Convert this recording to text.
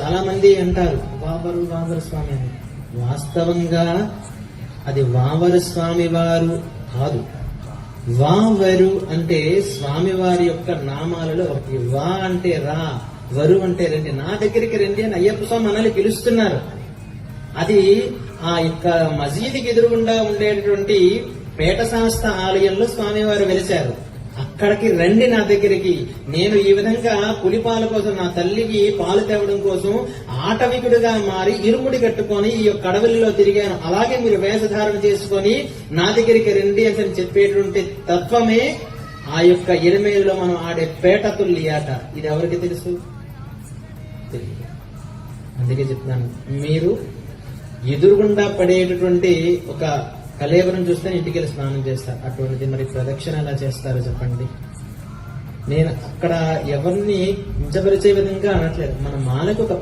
చాలా మంది అంటారు వావరు వావర స్వామి అని. వాస్తవంగా అది వావర స్వామి వారు కాదు. వావరు అంటే స్వామివారి యొక్క నామాలలో ఒకటి. వా అంటే రా, వరు అంటే రండి, నా దగ్గరికి రండి అని అయ్యప్ప స్వామి మనల్ని పిలుస్తున్నారు. అది ఆ యొక్క మసీదుకి ఎదురుగుండా ఉండేటువంటి పేటశాస్త ఆలయంలో స్వామివారు వెలిశారు. అక్కడికి రండి నా దగ్గరికి. నేను ఈ విధంగా పులిపాల కోసం, నా తల్లికి పాలు తేవడం కోసం ఆటవికుడిగా మారి ఇరుముడి కట్టుకొని ఈ యొక్క అడవుల్లో తిరిగాను. అలాగే మీరు వేషధారణ చేసుకొని నా దగ్గరికి రండి అని చెప్పేటువంటి తత్వమే ఆ యొక్క ఎనిమేలులో మనం ఆడే పేట తుల్లి ఆట. ఇది ఎవరికి తెలుసు? తెలియదు. అందుకే చెప్తున్నాను, మీరు ఎదురుగుండా పడేటటువంటి ఒక కలేవరం చూస్తే ఇంటికి వెళ్ళి స్నానం చేస్తారు. అటువంటిది మరి ప్రదక్షిణ ఎలా చేస్తారో చెప్పండి. నేను అక్కడ ఎవరిని కించపరిచే విధంగా అనట్లేదు. మన మాలకు ఒక